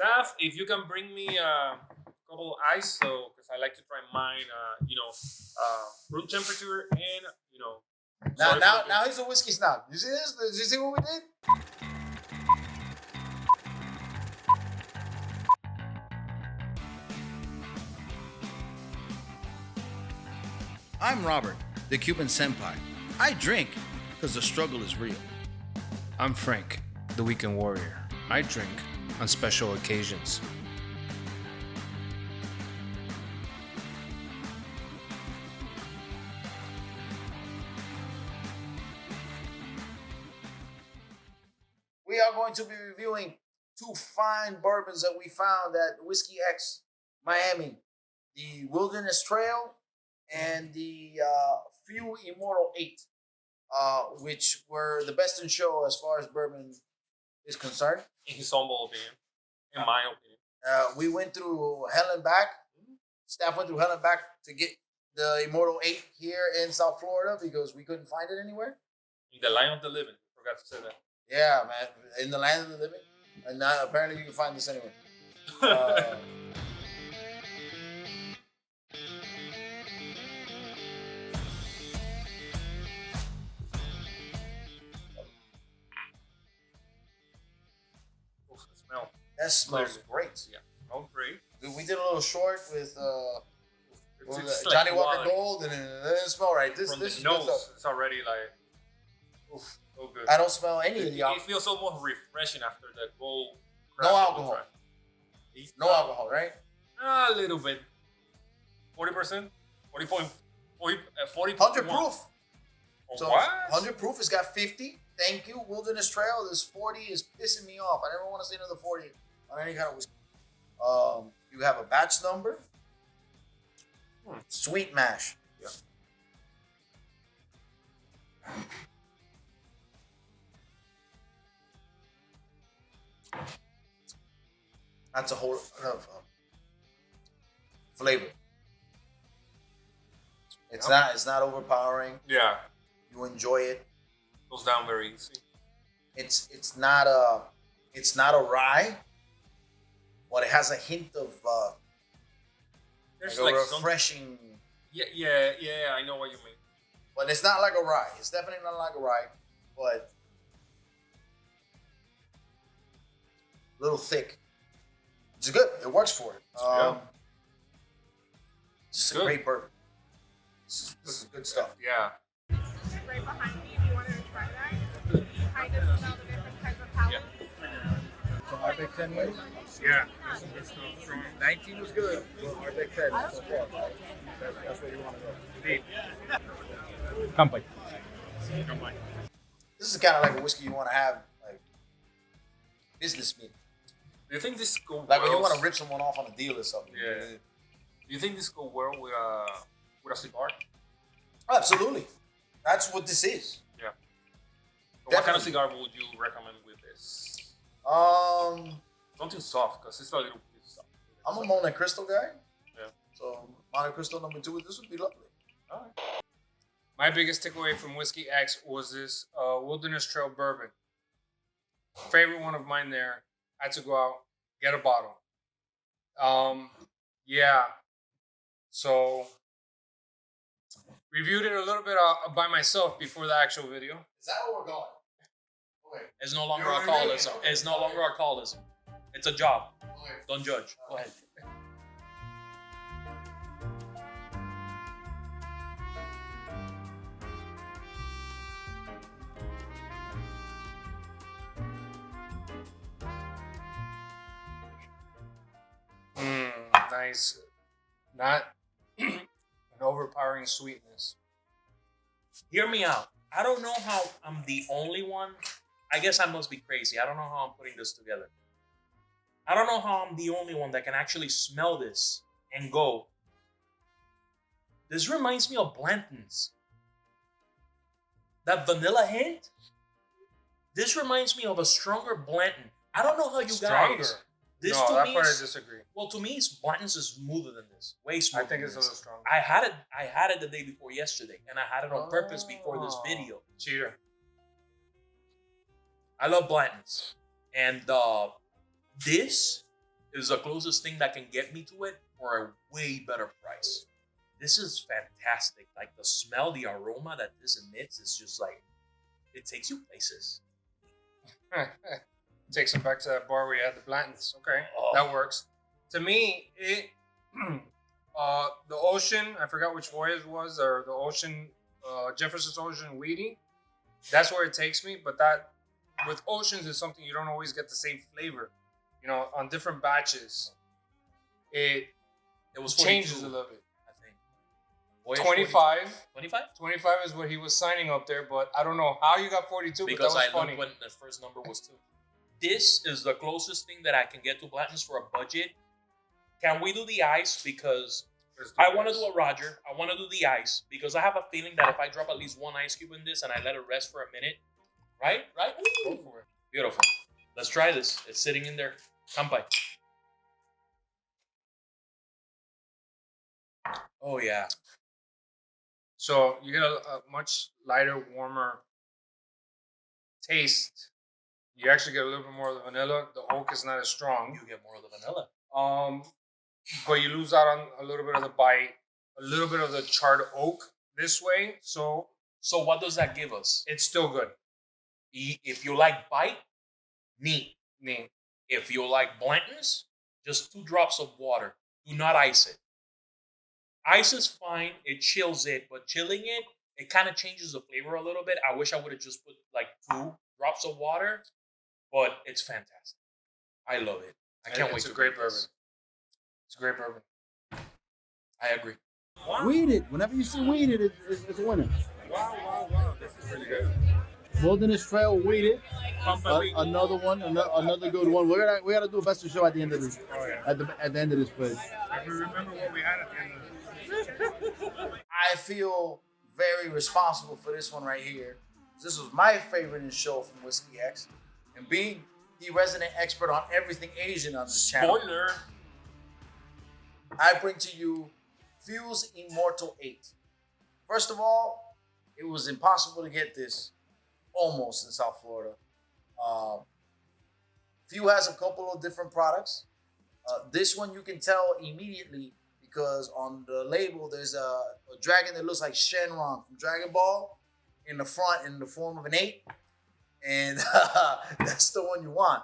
Staff, if you can bring me a couple of ice, so because I like to try mine, room temperature and Now he's a whiskey snob. You see this? Did you see what we did? I'm Robert, the Cuban senpai. I drink because the struggle is real. I'm Frank, the weekend warrior. I drink on special occasions. We are going to be reviewing two fine bourbons that we found at WhiskeyX Miami. The Wilderness Trail and the FEW Immortal 8, which were the best in show as far as bourbon is concerned. In his humble opinion, in my opinion. We went through hell and back. Staff went through hell and back to get the Immortal 8 here in South Florida because we couldn't find it anywhere. In the line of the living. Forgot to say that. Yeah, man. In the land of the living. And now apparently you can find this anywhere. That smells great. Yeah, smells great. We did a little short with It's Johnny like Walker water. Gold, and it didn't smell right. This From is the good nose, stuff. it's already like, so good. I don't smell any of the It alcohol. feels almost refreshing after the gold. No alcohol. No alcohol, right? A little bit. 40%? 40. 100 proof. So What? 100 proof has got 50. Thank you. Wilderness Trail. This 40 is pissing me off. I never want to see another 40 on any kind of whiskey. You have a batch number. Sweet mash. Yeah. That's a whole lot of flavor. It's not overpowering. Yeah. You enjoy it. Goes down very easy. It's not a rye, but it has a hint of There's like a like refreshing. Yeah, I know what you mean. But it's not like a rye. It's definitely not like a rye, but a little thick. It's good. It works for it. Just a Good. great bourbon. This is good stuff. Yeah. Right behind me if you wanted to try that. Kind of smell the different kinds of palettes. So our Big 10 wins? Yeah. This is good stuff. Strong. 19 was good. Well, our Big 10 is so far. That's where you want to go. Deep. Company. This is kind of like a whiskey you want to have like business meeting. Do you think this go well? Like when you want to rip someone off on a deal or something. Yeah. Do you think this go well with a cigar? Absolutely. That's what this is. Yeah. So what kind of Definitely. cigar would you recommend with this? Something soft, because it's a little bit soft. I'm a Monte Cristo guy. Yeah. So Monte Cristo number 2, this would be lovely. All right. My biggest takeaway from WhiskeyX was this Wilderness Trail bourbon. Favorite one of mine there. I had to go out, get a bottle. Yeah. So, reviewed it a little bit by myself before the actual video. Is that where we're going? Okay. It's no longer You're alcoholism. really- It's no longer alcoholism. It's a job. Okay. Don't judge. Go ahead. Nice. Not an overpowering sweetness. Hear me out. I don't know how I'm the only one. I guess I must be crazy. I don't know how I'm putting this together. I don't know how I'm the only one that can actually smell this and go, this reminds me of Blanton's. That vanilla hint? This reminds me of a stronger Blanton. I don't know how you Stronger. guys. This No, to that me part I is, disagree. well, to me, Blanton's is smoother than this. Way smoother. I think than it's a this. little stronger. I had it the day before yesterday, and I had it on purpose before this Oh. video. Cheater. I love Blanton's, and this is the closest thing that can get me to it for a way better price. This is fantastic. Like the smell, the aroma that this emits is just like, it takes you places. Takes him back to that bar where you had the Blantons. Okay, Oh. that works. To me, it the ocean. I forgot which voyage it was, or the ocean, Jefferson's Ocean Weedy. That's where it takes me. But that with oceans is something you don't always get the same flavor. You know, on different batches, it was changes 42, a little bit. I think. Voyage 25. 25? 25 is what he was signing up there, but I don't know how you got 42. Because but that I was funny. looked when the first number was 2. This is the closest thing that I can get to Blanton's for a budget. Can we do the ice? Because I want to do a Roger. I want to do the ice because I have a feeling that if I drop at least one ice cube in this and I let it rest for a minute, right? Go for it. Beautiful. Let's try this. It's sitting in there. Kampai. Oh yeah. So you get a much lighter, warmer taste. You actually get a little bit more of the vanilla. The oak is not as strong. You get more of the vanilla. But you lose out on a little bit of the bite, a little bit of the charred oak this way. So what does that give us? it's still good. If you like bite, neat. Neat. If you like Blanton's, just 2 drops of water. Do not ice it. Ice is fine. It chills it, but chilling it, it kind of changes the flavor a little bit. I wish I would have just put like 2 drops of water, but it's fantastic. I love it. I can't wait It's to a great drink this. bourbon. It's a great bourbon. I agree. Weeded. Whenever you see weeded, it's a winner. Wow. This is really good. Wilderness Trail weeded. Another one, another good one. We gotta do a best of show at the end of this. Oh, yeah. At the end of this place. If you remember what we had at the end of this. I feel very responsible for this one right here. This was my favorite in the show from WhiskeyX. And being the resident expert on everything Asian on this channel, Spoiler. I bring to you FEW's Immortal 8. First of all, it was impossible to get this almost in South Florida. FEW has a couple of different products. This one you can tell immediately because on the label there's a dragon that looks like Shenron from Dragon Ball in the front in the form of an 8. And that's the one you want.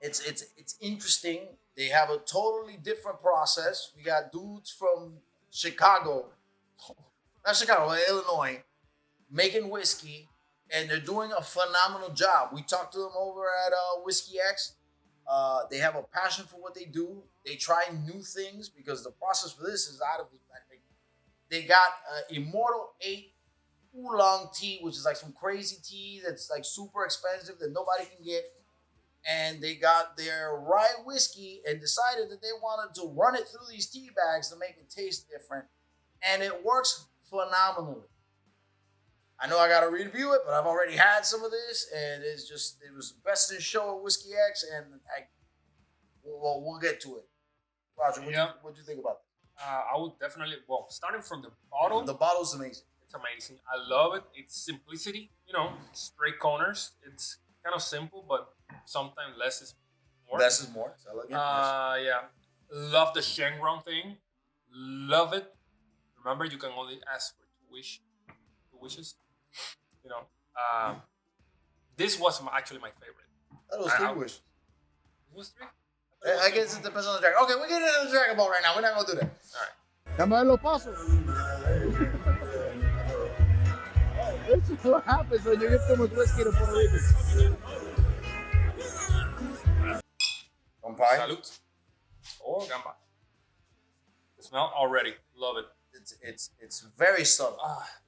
It's interesting. They have a totally different process. We got dudes from Chicago, not Chicago, Illinois, making whiskey, and they're doing a phenomenal job. We talked to them over at WhiskeyX. They have a passion for what they do. They try new things because the process for this is out of this. They got Immortal 8 oolong tea, which is like some crazy tea that's like super expensive that nobody can get. And they got their rye whiskey and decided that they wanted to run it through these tea bags to make it taste different. And it works phenomenally. I know I got to review it, but I've already had some of this, and it was the best in show at WhiskeyX, and we'll get to it. Roger, what do you think about this? I would definitely, starting from the bottle, The bottle's amazing. it's amazing. I love it. It's simplicity, straight corners. It's kind of simple, but sometimes less is more. Less is more. It's elegant. Yeah. Love the Shenron thing. Love it. Remember, you can only ask for two wishes. This was actually my favorite. That was 3 wishes. It was 3? I guess it depends on the dragon. Okay, we're getting into the Dragon Ball right now. We're not going to do that. All right. Come on, paso. This is what happens when you get too much whiskey to Puerto Rico. Kampai. Salute. Oh, gamba. The smell already. Love it. It's very subtle.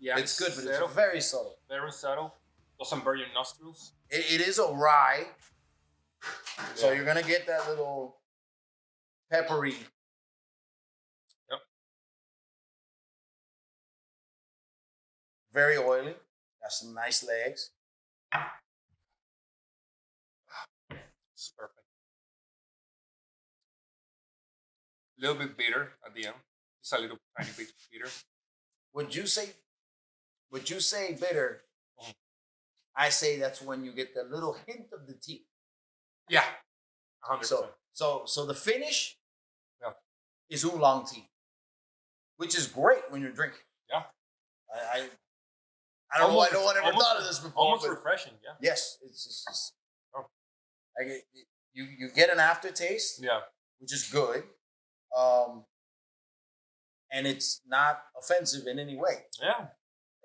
Yeah. It's good, but subtle. it's very subtle. Very subtle. Doesn't burn your nostrils. It is a rye, so you're gonna get that little peppery. Yep. Very oily. Got some nice legs. It's perfect. A little bit bitter at the end. Just a little tiny bit bitter. Would you say bitter? I say that's when you get the little hint of the tea. Yeah. 100%. So the finish Yeah. is oolong tea, which is great when you're drinking. Yeah. I don't know why Almost- no one ever almost- thought of this before. Almost but refreshing, yeah. yes, it's Oh. like you get an aftertaste, Yeah. which is good, and it's not offensive in any way, Yeah.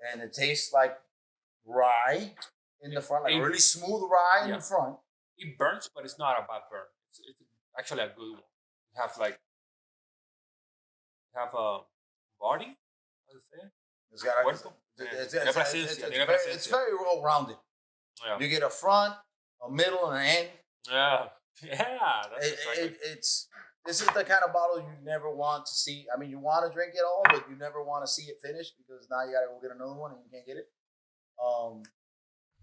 and it tastes like rye in the front, like It- really smooth rye in Yeah. the front. It burns, but it's not a bad burn. It's actually a good one. You have a body, how to say? It's got Puerto? it's very well rounded. Yeah. You get a front, a middle, and an end. Yeah. Yeah. That's exactly. This is the kind of bottle you never want to see. I mean, you want to drink it all, but you never want to see it finished because now you got to go get another one and you can't get it.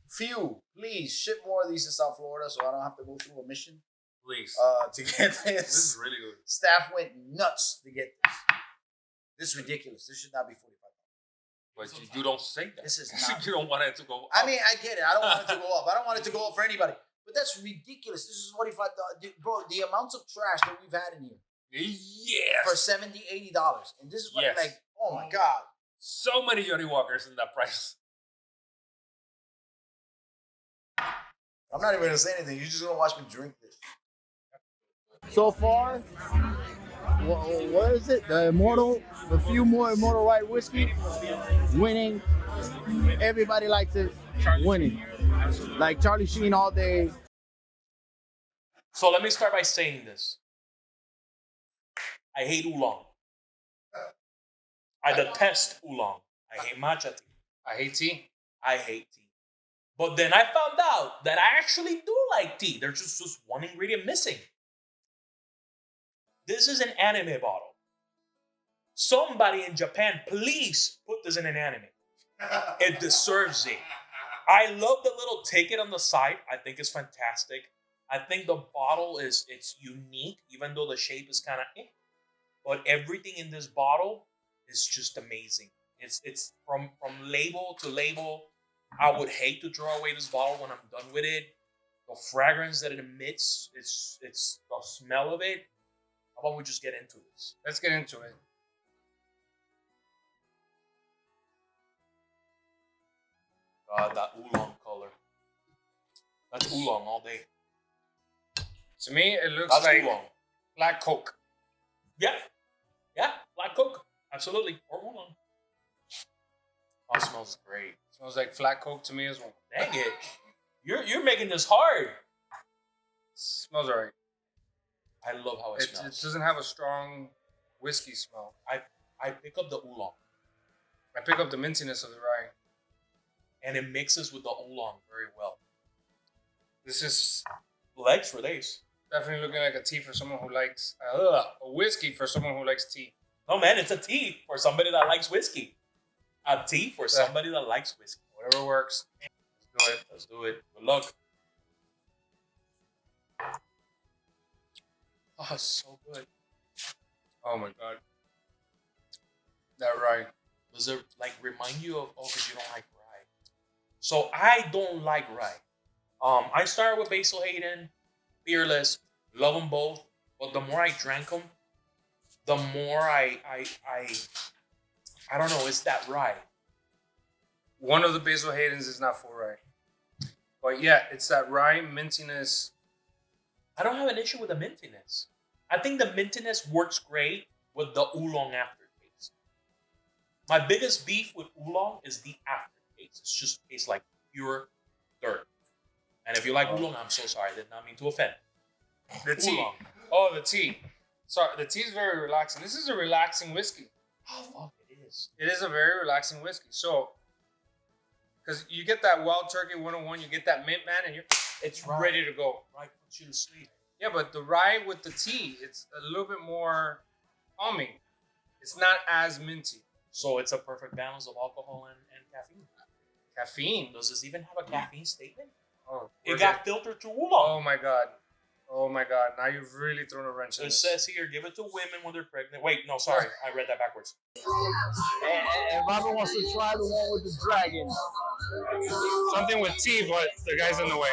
FEW, please ship more of these to South Florida so I don't have to go through a mission Please. to get This is this. really good. Staff went nuts to get this. This is ridiculous. This should not be $45. But you don't say that. This is not. You don't want it to go up. I mean, I get it. I don't want it to go up. I don't want it to go up for anybody. But that's ridiculous. This is $45. Bro, the amounts of trash that we've had in here yes. for $70, $80. And this is Yes. like, oh my God. So many Johnny Walkers in that price. I'm not even going to say anything. You're just going to watch me drink this. So far, what is it? The Immortal, the few more Immortal Right whiskey, winning. Everybody likes it, winning. Like Charlie Sheen all day. So let me start by saying this. I hate oolong. I detest oolong. I hate matcha tea. I hate tea. I hate tea. But then I found out that I actually do like tea. There's just one ingredient missing. This is an anime bottle. Somebody in Japan, please put this in an anime. It deserves it. I love the little ticket on the side. I think it's fantastic. I think the bottle it's unique, even though the shape is kind of But everything in this bottle is just amazing. It's from label to label. I would hate to throw away this bottle when I'm done with it. The fragrance that it emits, it's the smell of it. How about we just get into this? Let's get into it. God, that oolong color. That's oolong all day. To me, it looks That's like oolong. black Coke. Yeah. Yeah, black Coke. Absolutely. Or oolong. Oh, it smells great. Smells like flat Coke to me as well. Dang it. You're making this hard. Smells alright. I love how it It smells. doesn't have a strong whiskey smell. I pick up the oolong. I pick up the mintiness of the rye. And it mixes with the oolong very well. This is Legs for days. definitely looking like a tea for someone who likes a whiskey for someone who likes tea. No, man, it's a tea for somebody that likes whiskey. A tea for somebody that likes whiskey. Whatever works. Let's do it. Let's do it. Good luck. Oh, it's so good. Oh my god. That rye. Does it like remind you of? Oh, because you don't like rye. So I don't like rye. I started with Basil Hayden, Fearless, love them both. But the more I drank them, the more I don't know. It's that rye. One of the Basil Haydens is not full rye. But yeah, it's that rye mintiness. I don't have an issue with the mintiness. I think the mintiness works great with the oolong aftertaste. My biggest beef with oolong is the aftertaste. It's just tastes like pure dirt. And if you like oolong, I'm so sorry. I did not mean to offend. The tea. Oolong. Oh, the tea. Sorry, the tea is very relaxing. This is a relaxing whiskey. Oh, fuck, it is. It is a very relaxing whiskey. So, because you get that Wild Turkey 101, you get that mint, man, and it's Right. ready to go. Rye puts you to sleep. Yeah, but the rye with the tea, it's a little bit more calming. It's not as minty. So it's a perfect balance of alcohol and caffeine. Caffeine. Does this even have a caffeine statement? Oh, It got filtered through oolong. Oh my god. Oh my god. Now you've really thrown a wrench in It this. says here, give it to women when they're pregnant. Wait, no, sorry. I read that backwards. And Robert wants to try the one with the dragon. Something with tea, but the guy's in the way.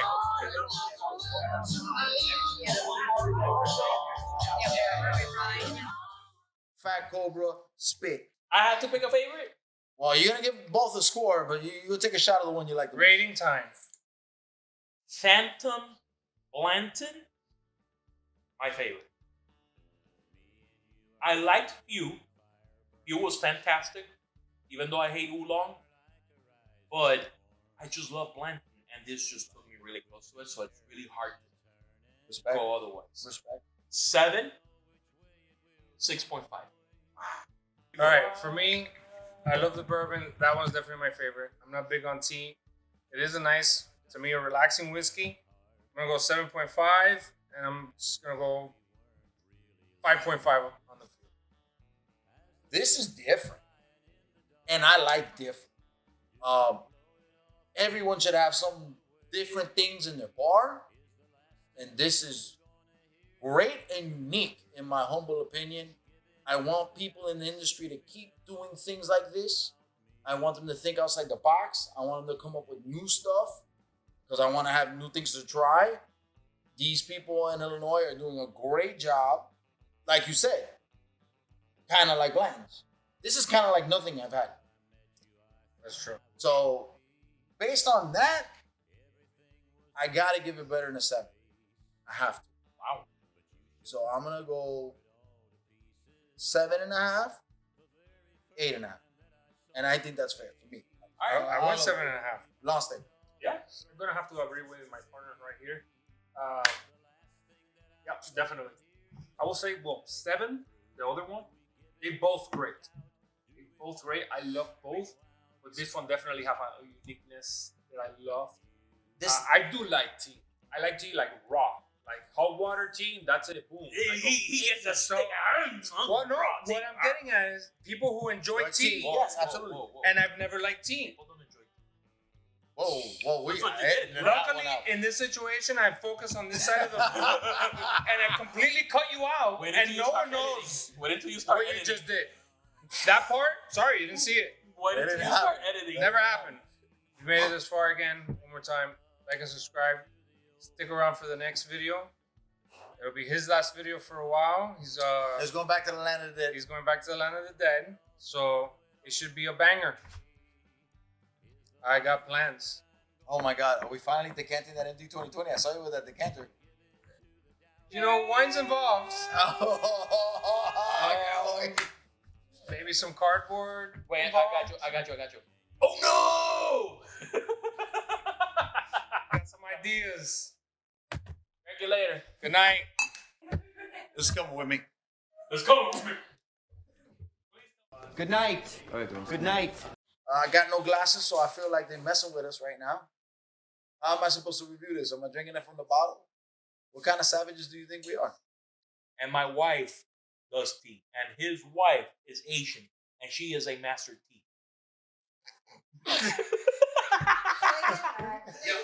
Fat Cobra Spit. I have to pick a favorite. Well, you're gonna give both a score, but you'll take a shot of the one you like the most. Rating time. Phantom Blanton, my favorite. I liked Few. Few was fantastic, even though I hate oolong. But I just love Blanton, and this just took me really close to it, so it's really hard to Respect. go otherwise. Respect. 7, 6.5. All right, for me, I love the bourbon. That one's definitely my favorite. I'm not big on tea. It is a nice, to me, a relaxing whiskey. I'm gonna go 7.5, and I'm just gonna go 5.5 on the field. This is different, and I like different. Everyone should have some different things in their bar, and this is great and unique, in my humble opinion. I want people in the industry to keep doing things like this. I want them to think outside the box. I want them to come up with new stuff because I want to have new things to try. These people in Illinois are doing a great job. Like you said, kind of like Blanton's. This is kind of like nothing I've had. That's true. So, based on that, I got to give it better than a 7. I have to. Wow. So, I'm going to go 7.5, 8.5. And I think that's fair for me. I went 7.5. Lost it. Yeah. I'm gonna have to agree with my partner right here. Yep, definitely. I will say, 7. The other one, they both great. They both great. I love both, but this one definitely have a uniqueness that I love. I do like tea. I like tea like raw, like hot water tea. That's it. Boom. He gets a So- stick. What I'm getting at is people who enjoy tea, Yes, absolutely. and I've never liked tea. People don't enjoy it. Whoa, That's what you did. Luckily, in this situation, I focus on this side of the and I completely cut you out, Wait and until you no start one knows editing. Wait until you start what you editing. just did. That part, sorry, you didn't see it. Wait until you start editing. Never happened. You made it this far again. One more time, like and subscribe. Stick around for the next video. It'll be his last video for a while. Let's go back to the land of the dead. He's going back to the land of the dead, so it should be a banger. I got plans. Oh my God, are we finally decanting that MD 2020? I saw you with that decanter. You know, wine's involved. Oh, Maybe some cardboard. Wait, involved. I got you. Oh Got some ideas. no! Thank you later. Good night. Just come with me. Let's go. Good night. Good night. I got no glasses, so I feel like they're messing with us right now. How am I supposed to review this? Am I drinking it from the bottle? What kind of savages do you think we are? And my wife does tea, and his wife is Asian, and she is a master tea. Yo,